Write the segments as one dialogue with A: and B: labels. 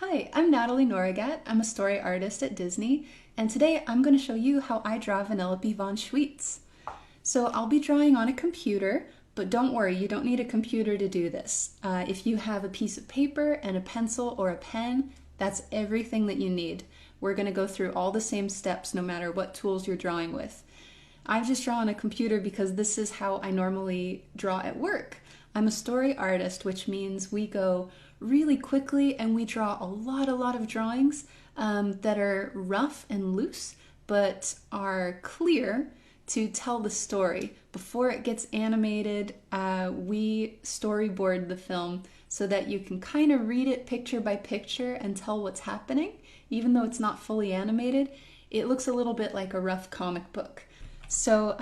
A: Hi, I'm Natalie Nourigat. I'm a story artist at Disney, and today I'm going to show you how I draw Vanellope von Schweetz. So I'll be drawing on a computer, but don't worry, you don't need a computer to do this. If you have a piece of paper and a pencil or a pen, that's everything that you need. We're going to go through all the same steps no matter what tools you're drawing with. I've just drawn on a computer because this is how I normally draw at work. I'm a story artist, which means we go really quickly and we draw a lot of drawings that are rough and loose, but are clear to tell the story. Before it gets animated, we storyboard the film so that you can kind of read it picture by picture and tell what's happening. Even though it's not fully animated, it looks a little bit like a rough comic book. So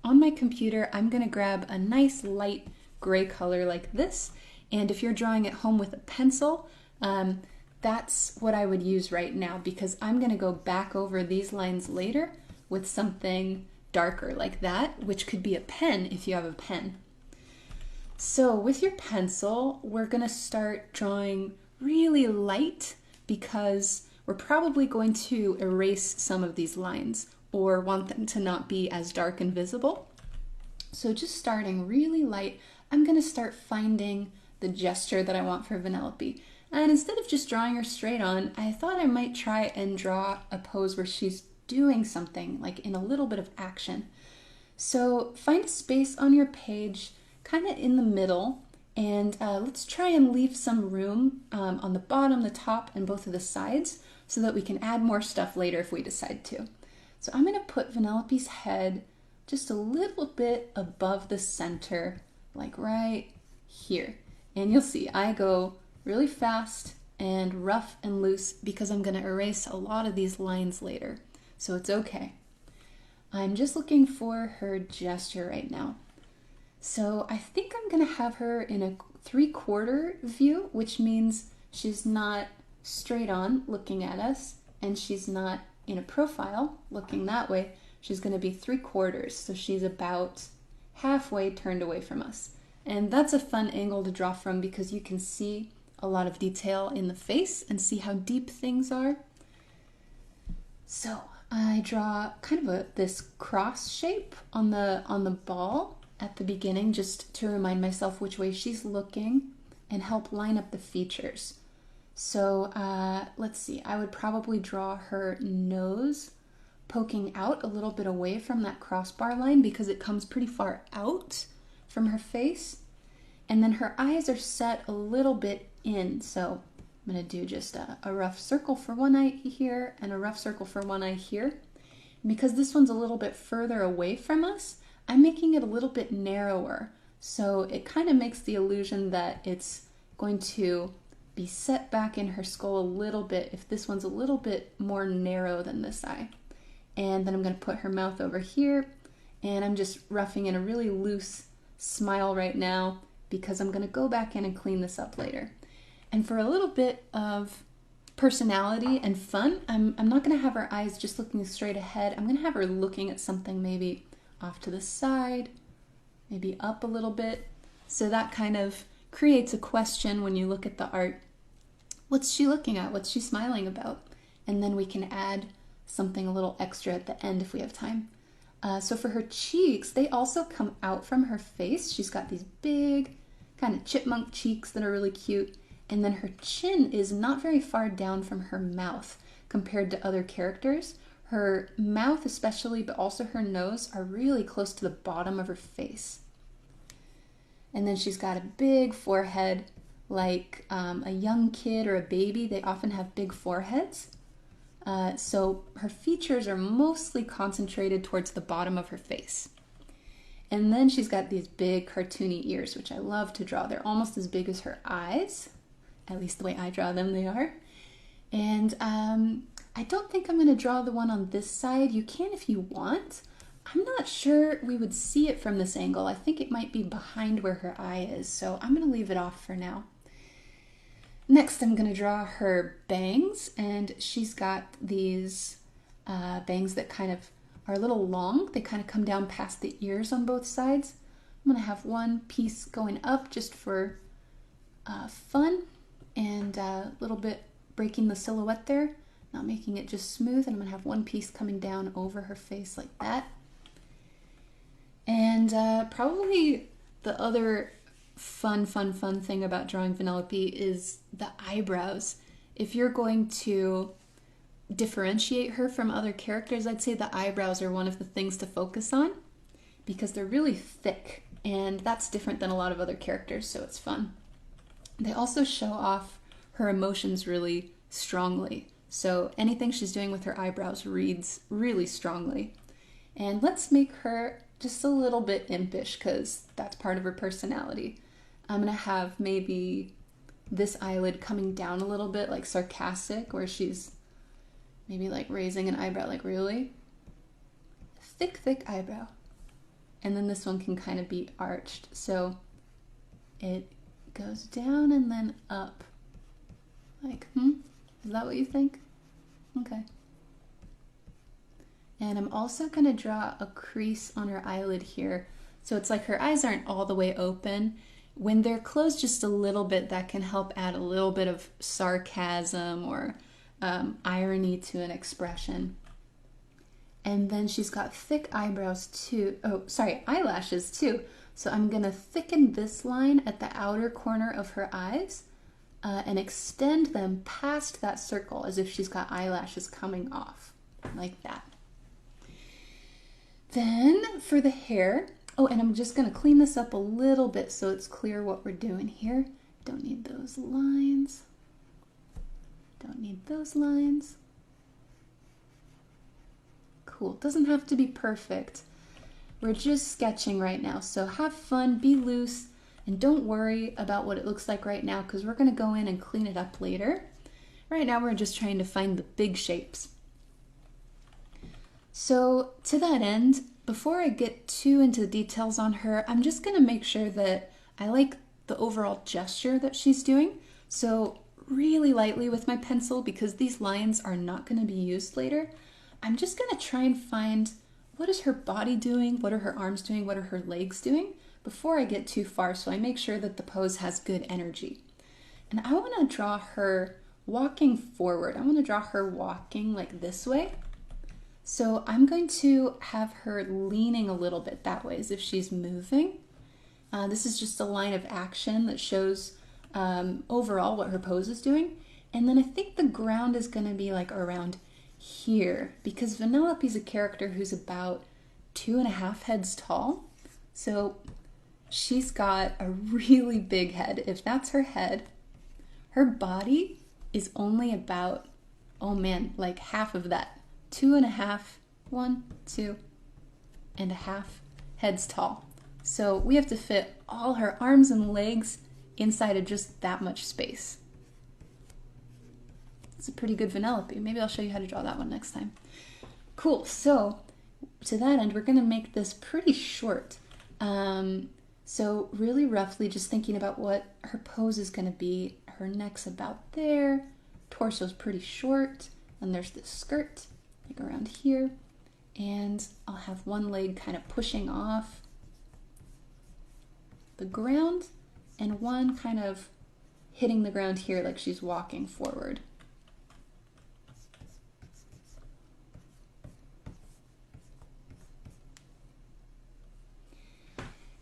A: on my computer, I'm going to grab a nice light gray color like this. And if you're drawing at home with a pencil, that's what I would use right now because I'm going to go back over these lines later with something darker like that, which could be a pen if you have a pen. So with your pencil, we're going to start drawing really light because we're probably going to erase some of these lines or want them to not be as dark and visible. So just starting really light, I'm going to start finding the gesture that I want for Vanellope. And instead of just drawing her straight on, I thought I might try and draw a pose where she's doing something, like in a little bit of action. So find a space on your page, kind of in the middle, and let's try and leave some room on the bottom, the top, and both of the sides so that we can add more stuff later if we decide to. So I'm going to put Vanellope's head just a little bit above the center, like right here. And you'll see I go really fast and rough and loose because I'm going to erase a lot of these lines later. So it's okay. I'm just looking for her gesture right now. So I think I'm going to have her in a 3/4 view, which means she's not straight on looking at us and she's not in a profile looking that way. She's going to be 3/4, so she's about halfway turned away from us. And that's a fun angle to draw from because you can see a lot of detail in the face and see how deep things are. So I draw kind of this cross shape on the ball at the beginning just to remind myself which way she's looking and help line up the features. So let's see, I would probably draw her nose poking out a little bit away from that crossbar line because it comes pretty far out from her face. And then her eyes are set a little bit in. So I'm going to do just a rough circle for one eye here and a rough circle for one eye here. And because this one's a little bit further away from us, I'm making it a little bit narrower. So it kind of makes the illusion that it's going to be set back in her skull a little bit if this one's a little bit more narrow than this eye. And then I'm going to put her mouth over here, and I'm just roughing in a really loose smile right now because I'm going to go back in and clean this up later. And for a little bit of personality and fun, I'm not going to have her eyes just looking straight ahead. I'm going to have her looking at something maybe off to the side, maybe up a little bit. So that kind of creates a question when you look at the art. What's she looking at? What's she smiling about? And then we can add something a little extra at the end if we have time. So for her cheeks, they also come out from her face. She's got these big kind of chipmunk cheeks that are really cute. And then her chin is not very far down from her mouth compared to other characters. Her mouth especially, but also her nose are really close to the bottom of her face. And then she's got a big forehead like a young kid or a baby. They often have big foreheads. So her features are mostly concentrated towards the bottom of her face. And then she's got these big cartoony ears, which I love to draw. They're almost as big as her eyes. At least the way I draw them, they are. And I don't think I'm going to draw the one on this side. You can if you want. I'm not sure we would see it from this angle. I think it might be behind where her eye is, so I'm going to leave it off for now. Next, I'm going to draw her bangs, and she's got these bangs that kind of are a little long. They kind of come down past the ears on both sides. I'm going to have one piece going up just for fun and a little bit breaking the silhouette there, not making it just smooth, and I'm gonna have one piece coming down over her face like that. And probably the other fun thing about drawing Vanellope is the eyebrows. If you're going to differentiate her from other characters, I'd say the eyebrows are one of the things to focus on because they're really thick, and that's different than a lot of other characters, so it's fun. They also show off her emotions really strongly, so anything she's doing with her eyebrows reads really strongly. And let's make her just a little bit impish because that's part of her personality. I'm gonna have maybe this eyelid coming down a little bit, like sarcastic, where she's maybe like raising an eyebrow, like really thick eyebrow. And then this one can kind of be arched, so it goes down and then up. Like, is that what you think? Okay. And I'm also going to draw a crease on her eyelid here. So it's like her eyes aren't all the way open. When they're closed just a little bit, that can help add a little bit of sarcasm or irony to an expression. And then she's got thick eyebrows too. Oh, sorry, eyelashes too. So I'm going to thicken this line at the outer corner of her eyes and extend them past that circle as if she's got eyelashes coming off, like that. Then for the hair, oh, and I'm just going to clean this up a little bit so it's clear what we're doing here. Don't need those lines. Don't need those lines. Cool. Doesn't have to be perfect. We're just sketching right now, so have fun, be loose, and don't worry about what it looks like right now because we're going to go in and clean it up later. Right now we're just trying to find the big shapes. So to that end, before I get too into the details on her, I'm just going to make sure that I like the overall gesture that she's doing. So really lightly with my pencil, because these lines are not going to be used later, I'm just going to try and find what is her body doing, what are her arms doing, what are her legs doing before I get too far, so I make sure that the pose has good energy. And I want to draw her walking forward. I want to draw her walking like this way. So I'm going to have her leaning a little bit that way as if she's moving. This is just a line of action that shows overall what her pose is doing. And then I think the ground is going to be like around here because Vanellope is a character who's about 2.5 heads tall. So she's got a really big head. If that's her head, her body is only about, oh man, like half of that. 2.5, 2.5 heads tall. So we have to fit all her arms and legs inside of just that much space. It's a pretty good Vanellope. Maybe I'll show you how to draw that one next time. Cool, so to that end, we're gonna make this pretty short. So really roughly just thinking about what her pose is gonna be. Her neck's about there, torso's pretty short, and there's this skirt like around here, and I'll have one leg kind of pushing off the ground and one kind of hitting the ground here like she's walking forward.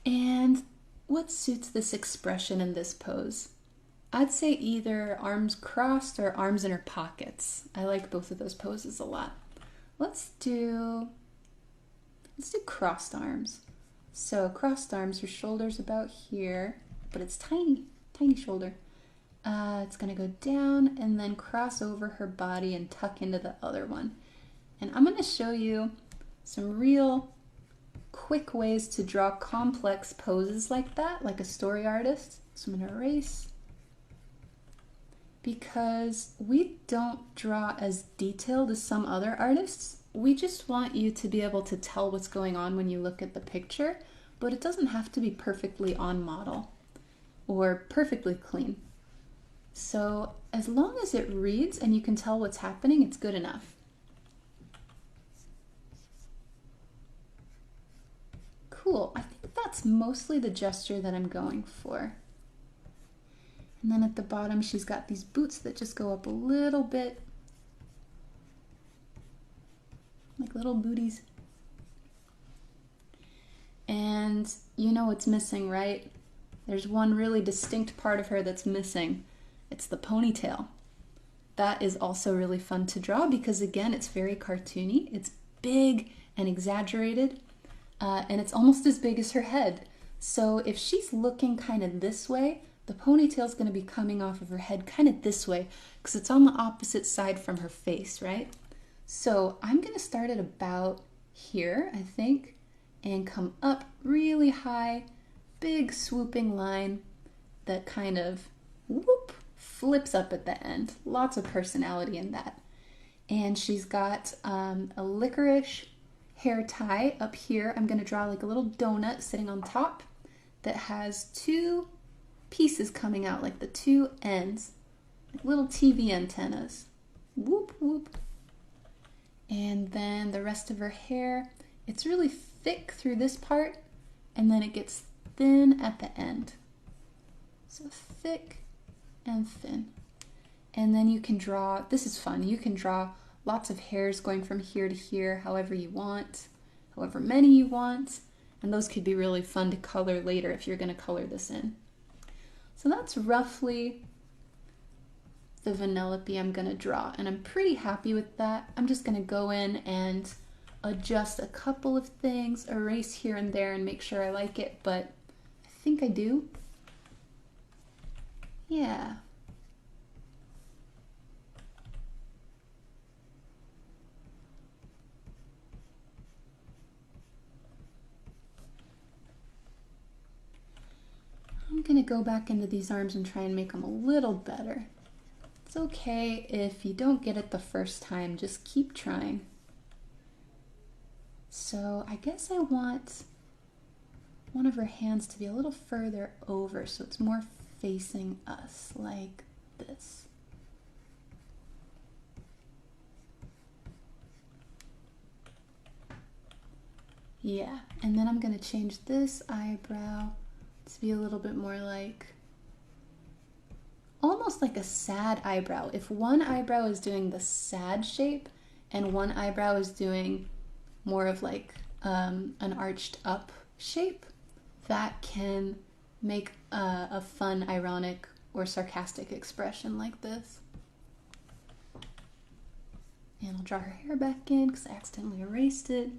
A: And what suits this expression in this pose? I'd say either arms crossed or arms in her pockets. I like both of those poses a lot. Let's do crossed arms. So crossed arms, her shoulder's about here, but it's tiny shoulder. It's gonna go down and then cross over her body and tuck into the other one. And I'm gonna show you some real quick ways to draw complex poses like that, like a story artist. So I'm gonna erase, because we don't draw as detailed as some other artists. We just want you to be able to tell what's going on when you look at the picture, but it doesn't have to be perfectly on model or perfectly clean. So as long as it reads and you can tell what's happening, it's good enough. Cool, I think that's mostly the gesture that I'm going for. And then at the bottom, she's got these boots that just go up a little bit, like little booties. And you know what's missing, right? There's one really distinct part of her that's missing. It's the ponytail. That is also really fun to draw because, again, it's very cartoony. It's big and exaggerated, and it's almost as big as her head. So if she's looking kind of this way, the ponytail's going to be coming off of her head kind of this way because it's on the opposite side from her face, right? So I'm going to start at about here, I think, and come up really high, big swooping line that kind of whoop, flips up at the end. Lots of personality in that. And she's got a licorice hair tie up here. I'm going to draw like a little donut sitting on top that has two pieces coming out, like the two ends, like little TV antennas. Whoop, whoop. And then the rest of her hair, it's really thick through this part, and then it gets thin at the end. So thick and thin. And then you can draw, this is fun, you can draw lots of hairs going from here to here, however you want, however many you want, and those could be really fun to color later if you're going to color this in. So that's roughly the Vanellope I'm going to draw, and I'm pretty happy with that. I'm just going to go in and adjust a couple of things, erase here and there, and make sure I like it, but I think I do. Yeah. I'm going to go back into these arms and try and make them a little better. It's okay if you don't get it the first time, just keep trying. So I guess I want one of her hands to be a little further over so it's more facing us, like this. Yeah, and then I'm going to change this eyebrow to be a little bit more like, almost like a sad eyebrow. If one eyebrow is doing the sad shape and one eyebrow is doing more of like an arched up shape, that can make a fun, ironic, or sarcastic expression like this. And I'll draw her hair back in because I accidentally erased it.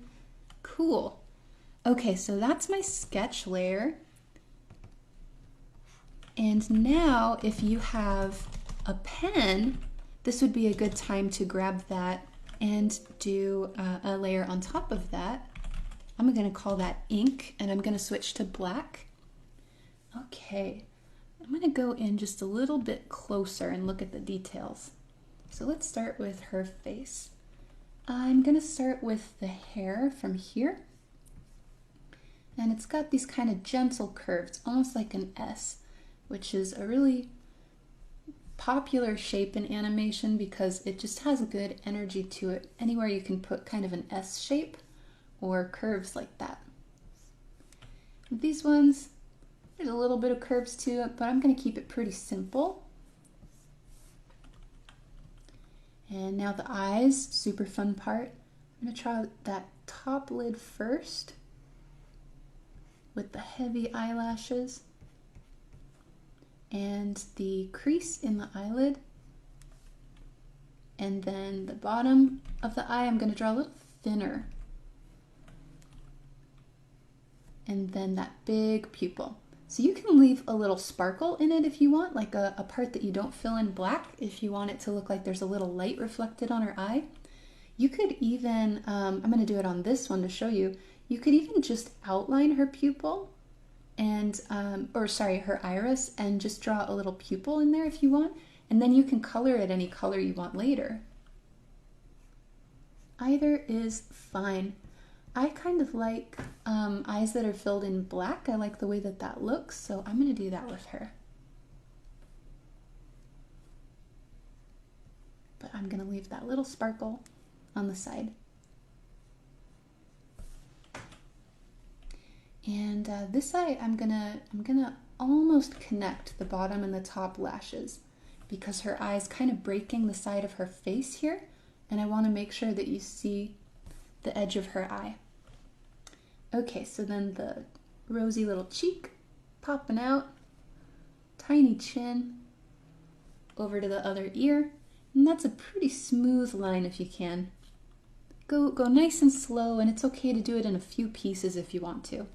A: Cool. Okay, so that's my sketch layer. And now if you have a pen, this would be a good time to grab that and do a layer on top of that. I'm going to call that ink, and I'm going to switch to black. Okay, I'm going to go in just a little bit closer and look at the details. So let's start with her face. I'm going to start with the hair from here. And it's got these kind of gentle curves, almost like an S, which is a really popular shape in animation because it just has a good energy to it. Anywhere you can put kind of an S shape or curves like that. These ones, there's a little bit of curves to it, but I'm going to keep it pretty simple. And now the eyes, super fun part. I'm going to try that top lid first with the heavy eyelashes and the crease in the eyelid. And then the bottom of the eye I'm going to draw a little thinner. And then that big pupil. So you can leave a little sparkle in it if you want, like a part that you don't fill in black, if you want it to look like there's a little light reflected on her eye. You could even, I'm going to do it on this one to show you, you could even just outline her pupil and, her iris, and just draw a little pupil in there if you want, and then you can color it any color you want later. Either is fine. I kind of like eyes that are filled in black. I like the way that that looks, so I'm going to do that with her. But I'm going to leave that little sparkle on the side. And this eye, I'm gonna almost connect the bottom and the top lashes because her eye's kind of breaking the side of her face here, and I want to make sure that you see the edge of her eye. Okay, so then the rosy little cheek popping out, tiny chin, over to the other ear, and that's a pretty smooth line if you can. Go nice and slow, and it's okay to do it in a few pieces if you want to.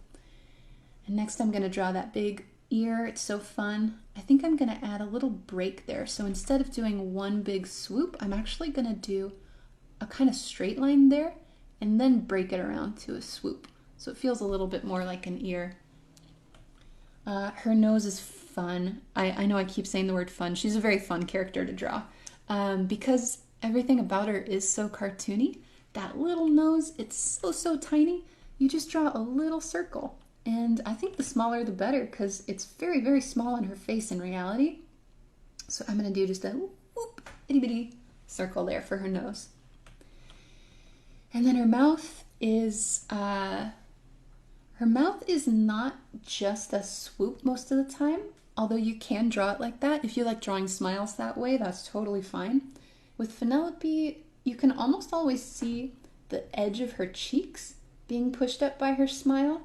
A: And next I'm going to draw that big ear. It's so fun. I think I'm going to add a little break there. So instead of doing one big swoop, I'm actually going to do a kind of straight line there and then break it around to a swoop. So it feels a little bit more like an ear. Her nose is fun. I know I keep saying the word fun. She's a very fun character to draw because everything about her is so cartoony. That little nose, it's so tiny. You just draw a little circle. And I think the smaller the better because it's very, very small on her face in reality. So I'm going to do just a whoop, itty bitty circle there for her nose. And then her mouth is not just a swoop most of the time, although you can draw it like that. If you like drawing smiles that way, that's totally fine. With Vanellope, you can almost always see the edge of her cheeks being pushed up by her smile,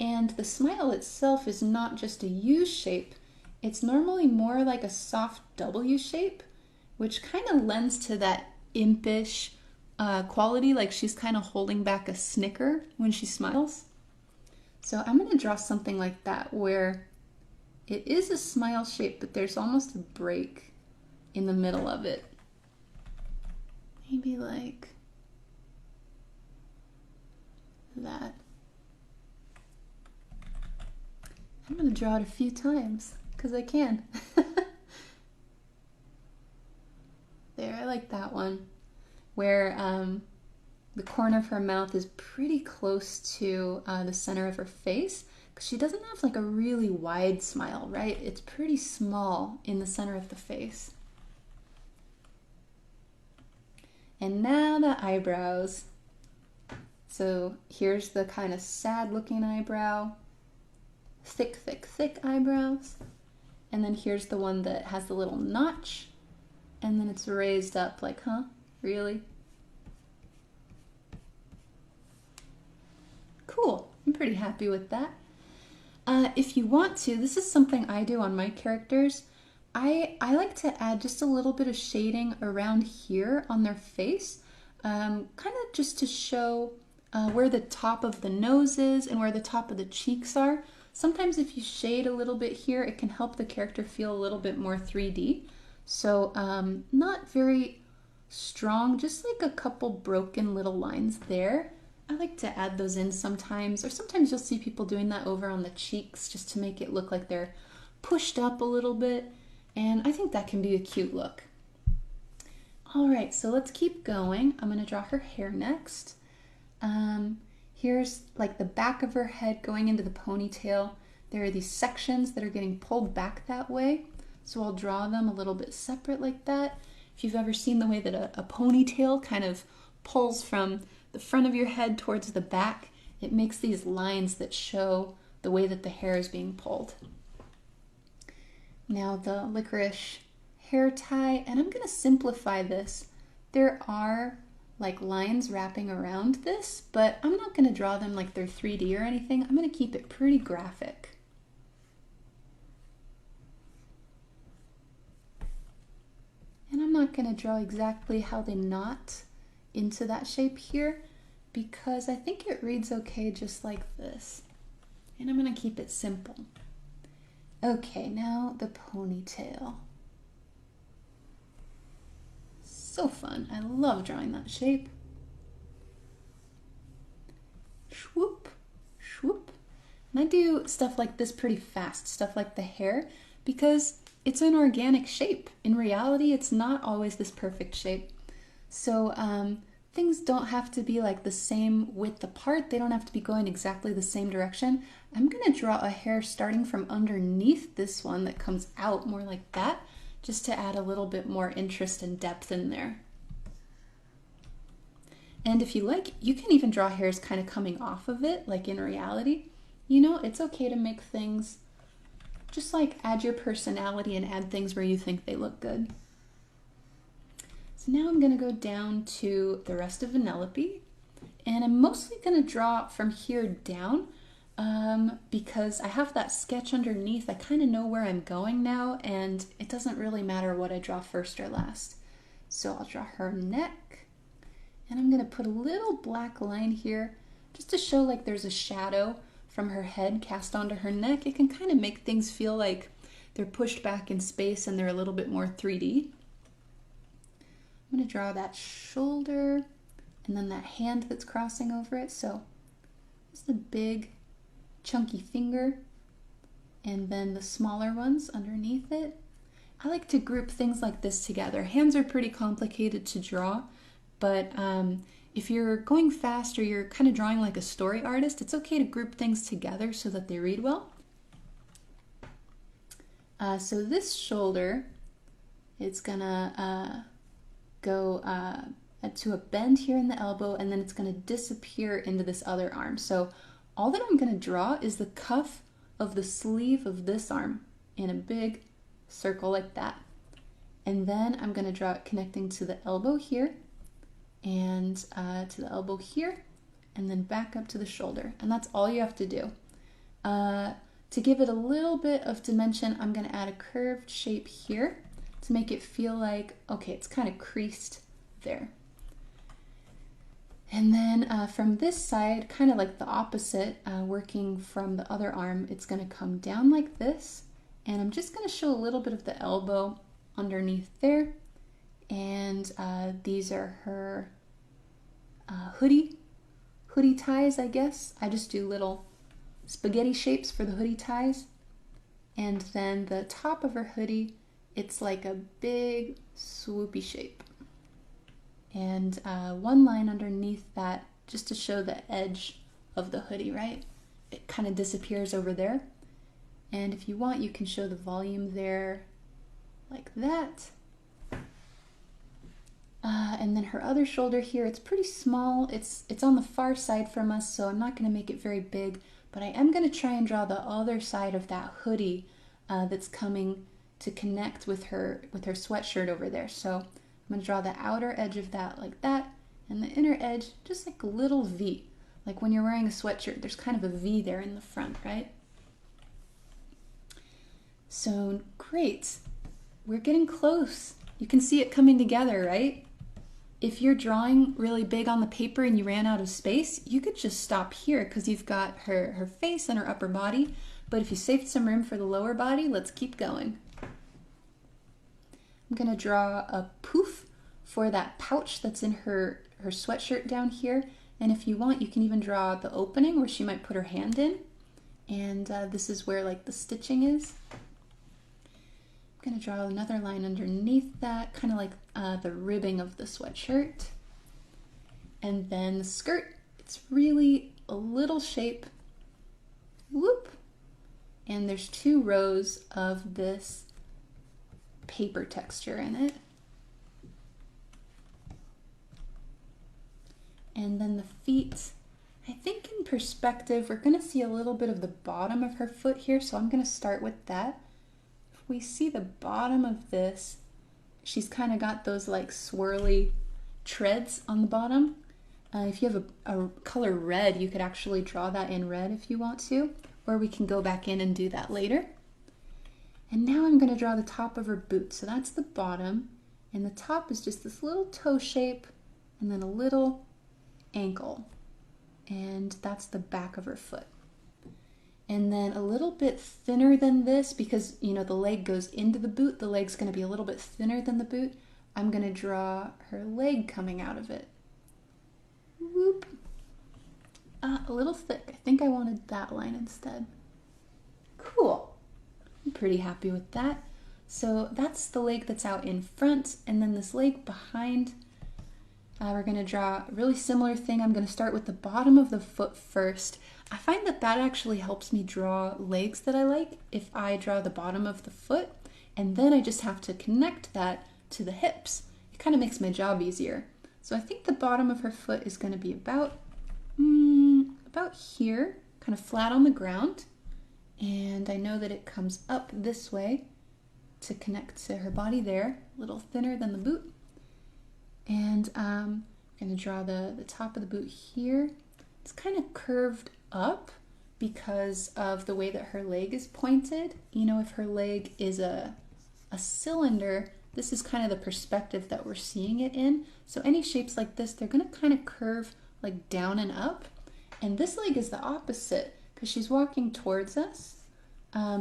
A: and the smile itself is not just a U shape. It's normally more like a soft W shape, which kind of lends to that impish quality, like she's kind of holding back a snicker when she smiles. So I'm going to draw something like that where it is a smile shape, but there's almost a break in the middle of it. Maybe like that. I'm going to draw it a few times because I can. There, I like that one. Where the corner of her mouth is pretty close to the center of her face, because she doesn't have like a really wide smile, right? It's pretty small in the center of the face. And now the eyebrows. So here's the kind of sad looking eyebrow, thick eyebrows. And then here's the one that has the little notch, and then it's raised up like, huh? Really? Cool. I'm pretty happy with that. If you want to, this is something I do on my characters. I like to add just a little bit of shading around here on their face, kind of just to show where the top of the nose is and where the top of the cheeks are. Sometimes if you shade a little bit here, it can help the character feel a little bit more 3D. So not very strong, just like a couple broken little lines there. I like to add those in sometimes, or sometimes you'll see people doing that over on the cheeks just to make it look like they're pushed up a little bit, and I think that can be a cute look. All right, so let's keep going. I'm gonna draw her hair next. Here's like the back of her head going into the ponytail. There are these sections that are getting pulled back that way, so I'll draw them a little bit separate like that. If you've ever seen the way that a ponytail kind of pulls from the front of your head towards the back, it makes these lines that show the way that the hair is being pulled. Now the licorice hair tie, and I'm going to simplify this. There are like lines wrapping around this, but I'm not going to draw them like they're 3D or anything. I'm going to keep it pretty graphic. And I'm not going to draw exactly how they knot into that shape here, because I think it reads okay just like this. And I'm going to keep it simple. Okay, now the ponytail. So fun. I love drawing that shape. Swoop, swoop. And I do stuff like this pretty fast, stuff like the hair, because it's an organic shape. In reality, it's not always this perfect shape. So things don't have to be like the same width apart. They don't have to be going exactly the same direction. I'm going to draw a hair starting from underneath this one that comes out more like that, just to add a little bit more interest and depth in there. And if you like, you can even draw hairs kind of coming off of it, like in reality. You know, it's okay to make things Just like add your personality and add things where you think they look good. So now I'm going to go down to the rest of Vanellope, and I'm mostly going to draw from here down because I have that sketch underneath. I kind of know where I'm going now, and it doesn't really matter what I draw first or last. So I'll draw her neck, and I'm going to put a little black line here just to show like there's a shadow from her head cast onto her neck. It can kind of make things feel like they're pushed back in space and they're a little bit more 3D. I'm going to draw that shoulder and then that hand that's crossing over it. So just the big chunky finger and then the smaller ones underneath it. I like to group things like this together. Hands are pretty complicated to draw, but if you're going fast or you're kind of drawing like a story artist, it's okay to group things together so that they read well. So this shoulder, it's gonna go to a bend here in the elbow, and then it's gonna disappear into this other arm. So all that I'm gonna draw is the cuff of the sleeve of this arm in a big circle like that. And then I'm gonna draw it connecting to the elbow here, and to the elbow here, and then back up to the shoulder. And that's all you have to do. To give it a little bit of dimension, I'm going to add a curved shape here to make it feel like, okay, it's kind of creased there. And then from this side, kind of like the opposite, working from the other arm, it's going to come down like this. And I'm just going to show a little bit of the elbow underneath there. And these are her hoodie ties, I guess. I just do little spaghetti shapes for the hoodie ties. And then the top of her hoodie, it's like a big swoopy shape. And one line underneath that, just to show the edge of the hoodie, right? It kind of disappears over there. And if you want, you can show the volume there like that. And then her other shoulder here, it's pretty small. It's on the far side from us, so I'm not going to make it very big, but I am going to try and draw the other side of that hoodie that's coming to connect with her sweatshirt over there. So I'm going to draw the outer edge of that like that, and the inner edge just like a little V. Like when you're wearing a sweatshirt, there's kind of a V there in the front, right? So great. We're getting close. You can see it coming together, right? If you're drawing really big on the paper and you ran out of space, you could just stop here because you've got her face and her upper body. But if you saved some room for the lower body, let's keep going. I'm going to draw a poof for that pouch that's in her sweatshirt down here. And if you want, you can even draw the opening where she might put her hand in. And this is where like the stitching is. I'm going to draw another line underneath that, kind of like the ribbing of the sweatshirt. And then the skirt, it's really a little shape, whoop, and there's 2 rows of this paper texture in it. And then the feet, I think in perspective, we're going to see a little bit of the bottom of her foot here, so I'm going to start with that. We see the bottom of this, she's kind of got those like swirly treads on the bottom. If you have a color red, you could actually draw that in red if you want to, or we can go back in and do that later. And now I'm going to draw the top of her boot. So that's the bottom, and the top is just this little toe shape and then a little ankle, and that's the back of her foot. And then a little bit thinner than this, because you know the leg goes into the boot, the leg's going to be a little bit thinner than the boot. I'm going to draw her leg coming out of it. Whoop. A little thick. I think I wanted that line instead. Cool. I'm pretty happy with that. So that's the leg that's out in front, and then this leg behind. We're going to draw a really similar thing. I'm going to start with the bottom of the foot first. I find that actually helps me draw legs that I like if I draw the bottom of the foot, and then I just have to connect that to the hips. It kind of makes my job easier. So I think the bottom of her foot is going to be about here, kind of flat on the ground. And I know that it comes up this way to connect to her body there, a little thinner than the boot. And I'm going to draw the top of the boot here. It's kind of curved up because of the way that her leg is pointed. You know, if her leg is a cylinder, this is kind of the perspective that we're seeing it in. So any shapes like this, they're going to kind of curve like down and up. And this leg is the opposite because she's walking towards us.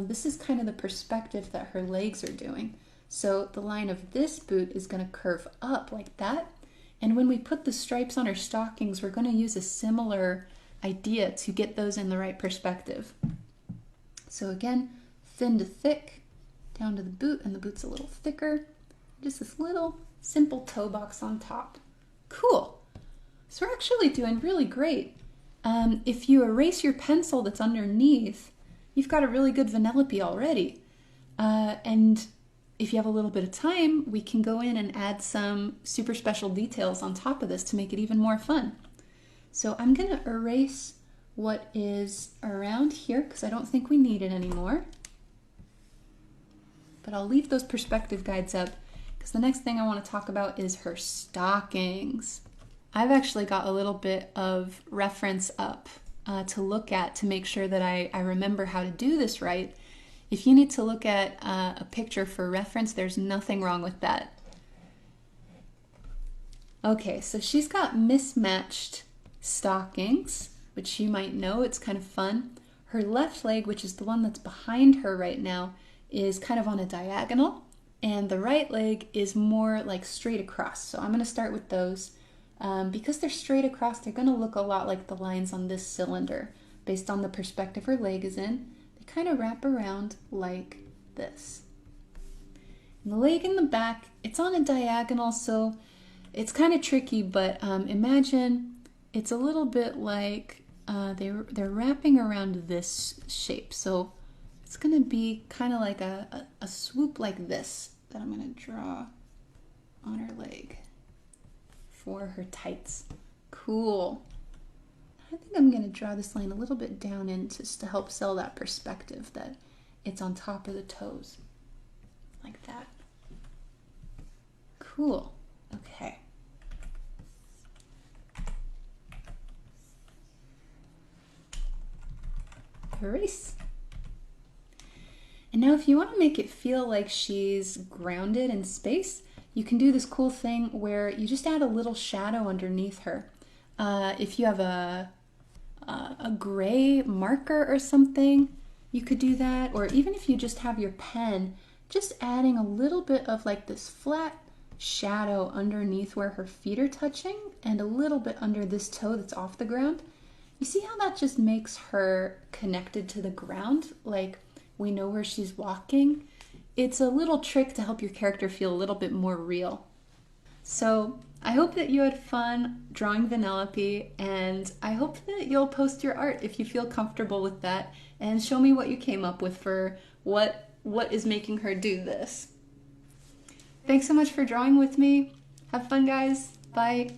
A: This is kind of the perspective that her legs are doing. So the line of this boot is going to curve up like that. And when we put the stripes on her stockings, we're going to use a similar idea to get those in the right perspective. So again, thin to thick, down to the boot, and the boot's a little thicker. Just this little simple toe box on top. Cool. So we're actually doing really great. If you erase your pencil that's underneath, you've got a really good Vanellope already. And if you have a little bit of time, we can go in and add some super special details on top of this to make it even more fun. So I'm going to erase what is around here because I don't think we need it anymore. But I'll leave those perspective guides up because the next thing I want to talk about is her stockings. I've actually got a little bit of reference up to look at to make sure that I remember how to do this right. If you need to look at a picture for reference, there's nothing wrong with that. Okay, so she's got mismatched stockings, which you might know, it's kind of fun. Her left leg, which is the one that's behind her right now, is kind of on a diagonal, and the right leg is more like straight across. So I'm going to start with those. Because they're straight across, they're going to look a lot like the lines on this cylinder. Based on the perspective her leg is in, they kind of wrap around like this. And the leg in the back, it's on a diagonal, so it's kind of tricky, but imagine it's a little bit like they're wrapping around this shape. So it's going to be kind of like a swoop like this that I'm going to draw on her leg for her tights. Cool. I think I'm going to draw this line a little bit down in just to help sell that perspective that it's on top of the toes. Like that. Cool. Okay. Erase. And now if you want to make it feel like she's grounded in space, you can do this cool thing where you just add a little shadow underneath her. If you have a gray marker or something, you could do that. Or even if you just have your pen, just adding a little bit of like this flat shadow underneath where her feet are touching and a little bit under this toe that's off the ground. You see how that just makes her connected to the ground? Like we know where she's walking. It's a little trick to help your character feel a little bit more real. So I hope that you had fun drawing Vanellope, and I hope that you'll post your art if you feel comfortable with that and show me what you came up with for what is making her do this. Thanks so much for drawing with me. Have fun, guys. Bye.